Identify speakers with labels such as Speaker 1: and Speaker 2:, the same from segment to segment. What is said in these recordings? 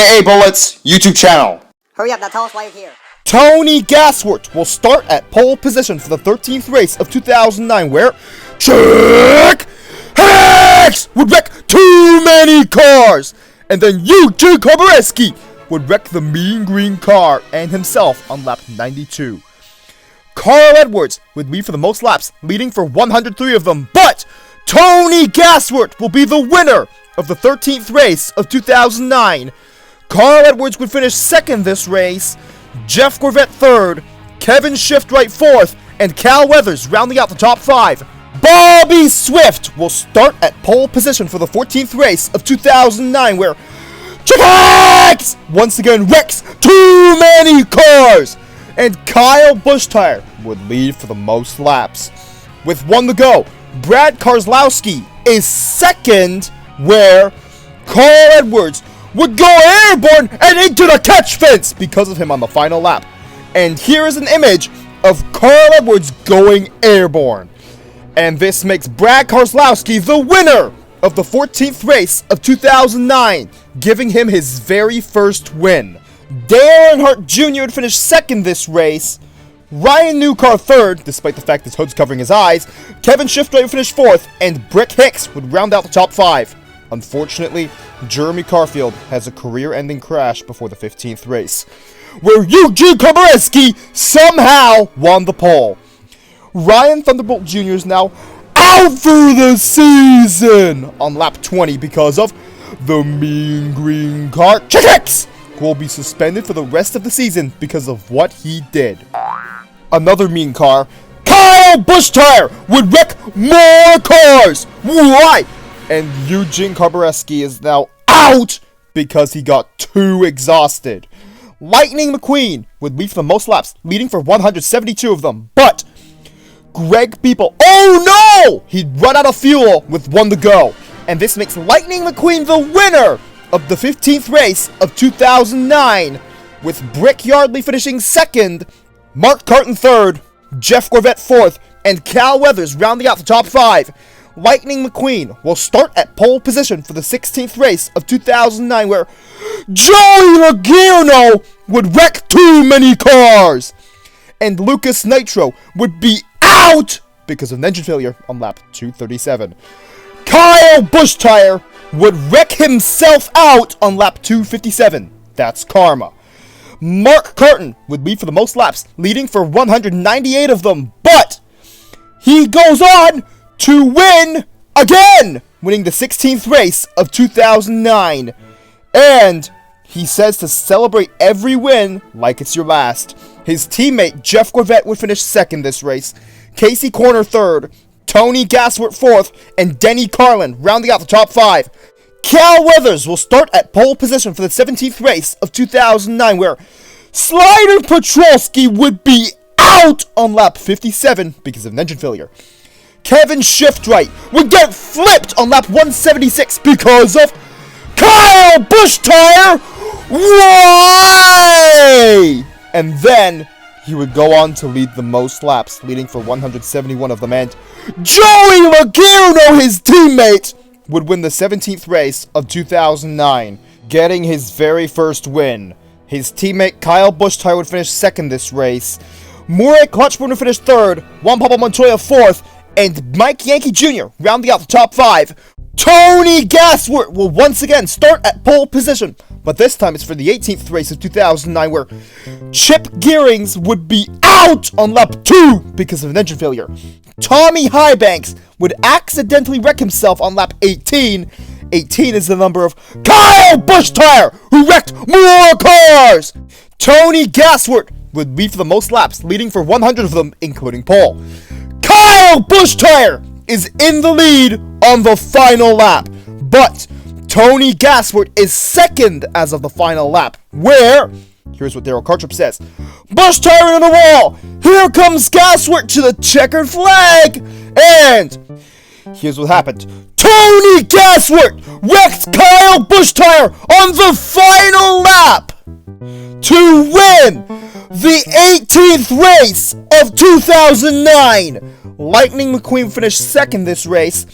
Speaker 1: aka Bullets, YouTube channel.
Speaker 2: Hurry up, now tell us why you're here.
Speaker 3: Tony Gasworth will start at pole position for the 13th race of 2009, where Chick Hicks would wreck too many cars, and then Eugene Kobareski would wreck the mean green car and himself on lap 92. Carl Edwards would lead for the most laps, leading for 103 of them, but Tony Gasworth will be the winner of the 13th race of 2009. Carl Edwards would finish second this race, Jeff Gorvette third, Kevin Shiftwright fourth, and Cal Weathers rounding out the top five. Bobby Swift will start at pole position for the 14th race of 2009, where Chick Hicks once again wrecks too many cars, and Kyle Buschtire would lead for the most laps. With one to go, Brad Karslowski is second, where Carl Edwards would go airborne and into the catch fence because of him on the final lap. And here is an image of Carl Edwards going airborne. And this makes Brad Karslowski the winner of the 14th race of 2009, giving him his very first win. Dale Earnhardt Jr. would finish second this race, Ryan Newcar third, despite the fact his hood's covering his eyes, Kevin Shiftwright would finish fourth, and Brick Hicks would round out the top five. Unfortunately, Jeremy Carfield has a career-ending crash before the 15th race, where Eugene Kobareski somehow won the pole. Ryan Thunderbolt Jr. is now out for the season on lap 20 because of the mean green car. Chick Hicks will be suspended for the rest of the season because of what he did. Another mean car, Kyle Buschtire, would wreck more cars. Why? And Eugene Kobareski is now out because he got too exhausted. Lightning McQueen would lead for the most laps, leading for 172 of them, but Greg People, oh no! He'd run out of fuel with one to go. And this makes Lightning McQueen the winner of the 15th race of 2009, with Brickyard finishing second, Mark Carton third, Jeff Gorvette fourth, and Cal Weathers rounding out the top five. Lightning McQueen will start at pole position for the 16th race of 2009, where Joey Logano would wreck too many cars, and Lucas Nitro would be out because of an engine failure on lap 237. Kyle Buschtire would wreck himself out on lap 257. That's karma. Mark Carton would lead for the most laps, leading for 198 of them, but he goes on to win again, winning the 16th race of 2009. And he says to celebrate every win like it's your last. His teammate Jeff Gorvette would finish second this race, Casey Corner third, Tony Gasworth fourth, and Denny Carlin rounding out the top five. Cal Weathers will start at pole position for the 17th race of 2009, where Slider Petrolski would be out on lap 57 because of an engine failure. Kevin Shiftwright would get flipped on lap 176 because of Kyle Buschtire. Why? And then he would go on to lead the most laps, leading for 171 of them, and Joey Logano, his teammate, would win the 17th race of 2009, getting his very first win. His teammate Kyle Buschtire would finish second this race, Murray Clutchburn would finish third, Juan Pablo Montoya fourth, and Mike Yankee Jr. rounding out the top five. Tony Gasworth will once again start at pole position, but this time it's for the 18th race of 2009, where Chip Gearings would be out on lap 2 because of an engine failure. Tommy Highbanks would accidentally wreck himself on lap 18. 18 is the number of Kyle Buschtire, who wrecked more cars. Tony Gasworth would lead for the most laps, leading for 100 of them, including pole. Kyle Buschtire is in the lead on the final lap, but Tony Gasworth is second as of the final lap, where, here's what Daryl Cartrup says, Buschtire in the wall, here comes Gasworth to the checkered flag, and here's what happened. Tony Gasworth wrecked Kyle Buschtire on the final lap to win the 18th race of 2009. Lightning McQueen finished second this race,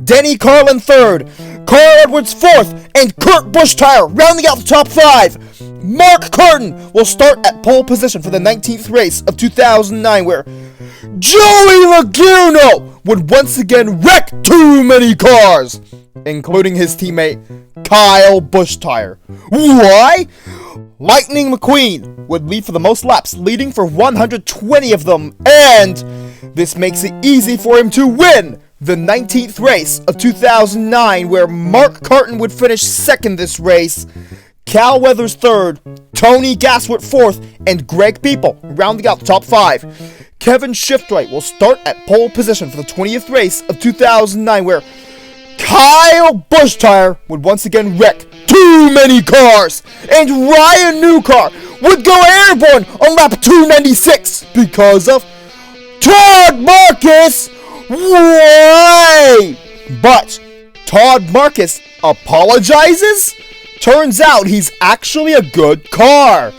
Speaker 3: Denny Carlin third, Carl Edwards 4th, and Kurt Busch-Tire rounding out the top 5. Mark Carton will start at pole position for the 19th race of 2009, where Joey Logano would once again wreck too many cars, including his teammate Kyle Busch-Tire. Why? Lightning McQueen would lead for the most laps, leading for 120 of them, and this makes it easy for him to win the 19th race of 2009, where Mark Carton would finish second this race, Cal Weathers 3rd, Tony Gasworth 4th, and Greg People rounding out the top 5. Kevin Shiftwright will start at pole position for the 20th race of 2009, where Kyle Busch-Tire would once again wreck too many cars, and Ryan Newcar would go airborne on lap 296 because of Todd Marcus. Why? But Todd Marcus apologizes? Turns out he's actually a good car.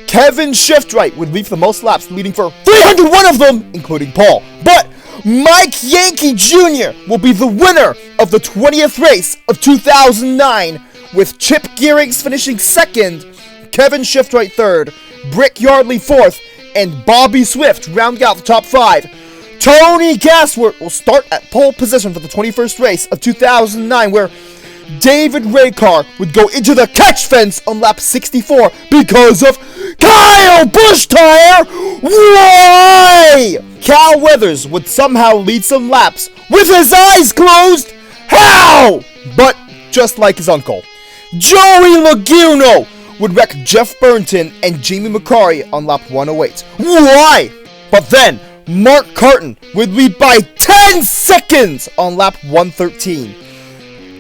Speaker 3: Kevin Shiftwright would lead for the most laps, leading for 301 of them, including Paul. But Mike Yankee Jr. will be the winner of the 20th race of 2009, with Chip Gearings finishing second, Kevin Shiftwright 3rd, Brickyard 4th, and Bobby Swift rounding out the top 5. Tony Gasworth will start at pole position for the 21st race of 2009, where David Raycar would go into the catch fence on lap 64 because of Kyle Busch-Tire. Why? Cal Weathers would somehow lead some laps with his eyes closed. How? But just like his uncle. Joey Logano would wreck Jeff Burnton and Jamie McCarry on lap 108. Why? But then Mark Carton would lead by 10 seconds on lap 113.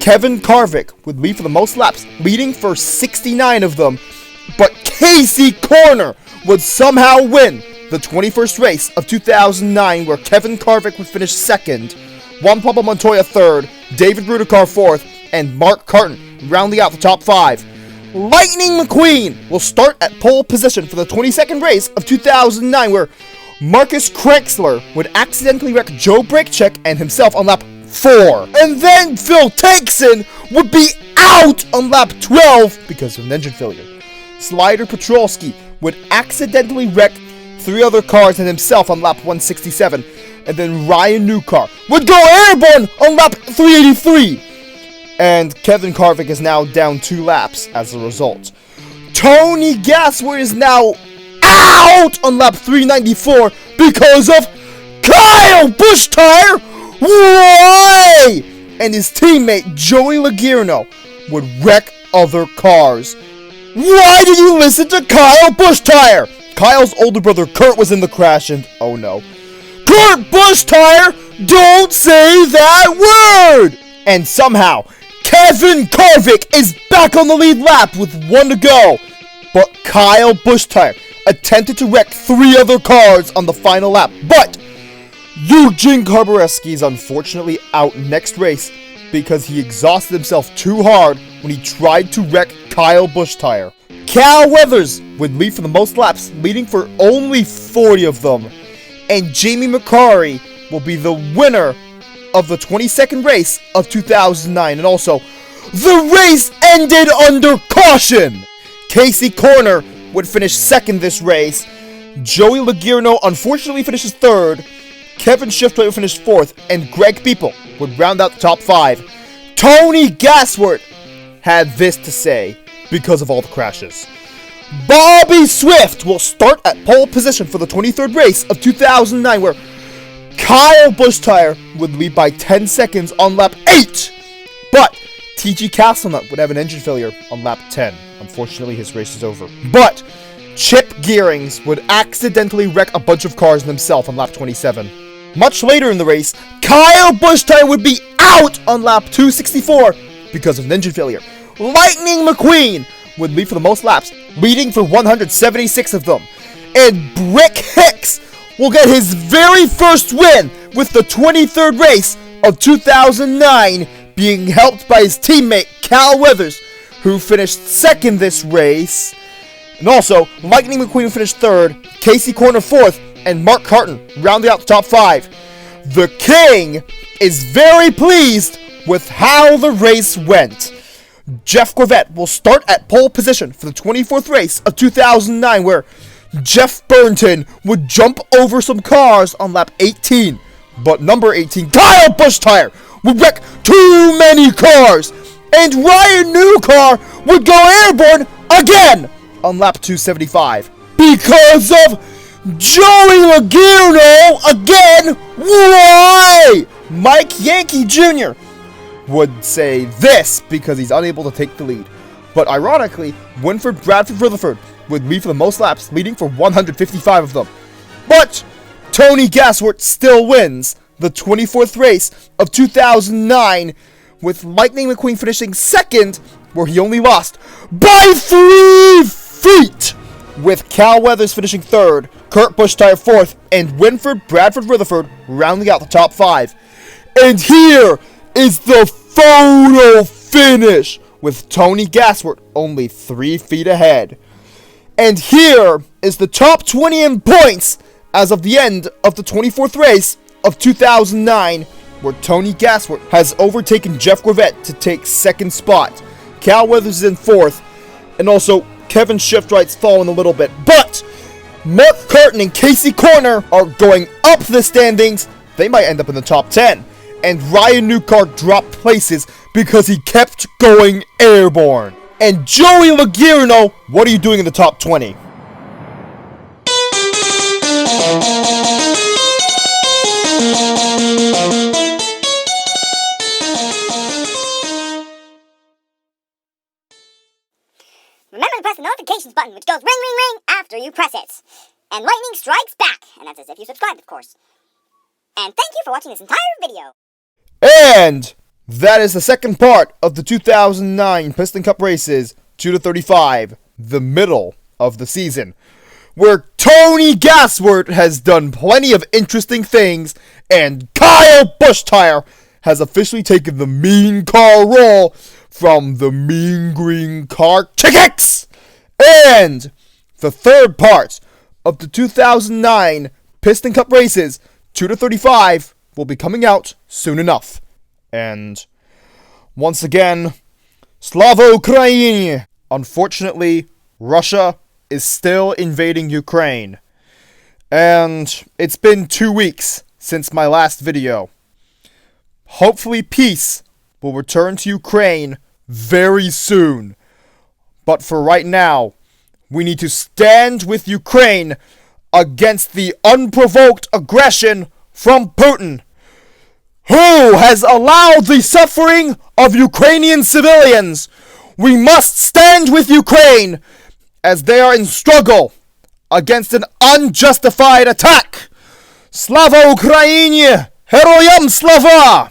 Speaker 3: Kevin Carvick would lead for the most laps, leading for 69 of them, but Casey Corner would somehow win the 21st race of 2009, where Kevin Carvick would finish second, Juan Pablo Montoya 3rd, David Rudikar 4th, and Mark Carton rounding out the top 5. Lightning McQueen will start at pole position for the 22nd race of 2009, where Marcus Krexler would accidentally wreck Joe Brakecheck and himself on lap 4. And then Phil Takeson would be out on lap 12 because of an engine failure. Slider Petrolski would accidentally wreck 3 other cars and himself on lap 167. And then Ryan Newcar would go airborne on lap 383. And Kevin Carvick is now down 2 laps as a result. Tony Gasworth is now out on lap 394 because of Kyle Busch-Tire. Why? And his teammate Joey Logano would wreck other cars. Why did you listen to Kyle Busch-Tire? Kyle's older brother Kurt was in the crash, and oh no. Kurt Busch-Tire, don't say that word! And somehow, Kevin Carvick is back on the lead lap with 1 to go. But Kyle Busch-Tire attempted to wreck 3 other cars on the final lap. But Eugene Karboreski is unfortunately out next race because he exhausted himself too hard when he tried to wreck Kyle Busch-Tire. Cal Weathers would lead for the most laps, leading for only 40 of them. And Jamie McCarry will be the winner of the 22nd race of 2009. And also, the race ended under caution. Casey Corner would finish second this race. Joey Logano unfortunately finishes 3rd. Kevin Shiftwright would finish 4th. And Greg People would round out the top 5. Tony Gasworth had this to say because of all the crashes. Bobby Swift will start at pole position for the 23rd race of 2009, where Kyle Busch-Tire would lead by 10 seconds on lap 8. But TG Castlenut would have an engine failure on lap 10. Unfortunately, his race is over. But Chip Gearings would accidentally wreck a bunch of cars and himself on lap 27. Much later in the race, Kyle Busch-Tire would be out on lap 264 because of an engine failure. Lightning McQueen would lead for the most laps, leading for 176 of them. And Chick Hicks will get his very first win with the 23rd race of 2009, being helped by his teammate Cal Weathers, who finished second this race. And also, Lightning McQueen finished 3rd, Casey Corner 4th, and Mark Carton rounding out the top 5. The King is very pleased with how the race went. Jeff Corvette will start at pole position for the 24th race of 2009, where Jeff Burnton would jump over some cars on lap 18. But number 18, Kyle Bushtire, would wreck too many cars. And Ryan Newcar would go airborne again on lap 275. Because of Joey Logano again. Why? Mike Yankee Jr. would say this because he's unable to take the lead. But ironically, Winford Bradford Rutherford would lead for the most laps, leading for 155 of them. But Tony Gasworth still wins the 24th race of 2009, with Lightning McQueen finishing second, where he only lost by 3 feet, with Cal Weathers finishing third, Kurt Busch-Tire fourth, and Winford Bradford Rutherford rounding out the top 5. And here is the photo finish, with Tony Gasworth only 3 feet ahead. And here is the top 20 in points as of the end of the 24th race of 2009, where Tony Gasworth has overtaken Jeff Corvette to take second spot. Cal Weathers is in fourth, and also Kevin Shiftright's fallen a little bit. But Mark Curtin and Casey Corner are going up the standings. They might end up in the top 10. And Ryan Newcar dropped places because he kept going airborne. And Joey Logano, what are you doing in the top 20?
Speaker 2: Remember to press the notifications button, which goes ring, ring, ring after you press it. And lightning strikes back, and that's as if you subscribed, of course. And thank you for watching this entire video.
Speaker 3: And that is the second part of the 2009 Piston Cup Races 2-35, the middle of the season, where Tony Gasworth has done plenty of interesting things, and Kyle Bushtire has officially taken the mean car role from the mean green car Chick Hicks. And the third part of the 2009 Piston Cup Races 2-35 will be coming out soon enough. And once again, Slava Ukraini! Unfortunately, Russia is still invading Ukraine. And it's been 2 weeks since my last video. Hopefully peace will return to Ukraine very soon. But for right now, we need to stand with Ukraine against the unprovoked aggression from Putin, who has allowed the suffering of Ukrainian civilians. We must stand with Ukraine as they are in struggle against an unjustified attack. Slava Ukraini! Heroyam Slava!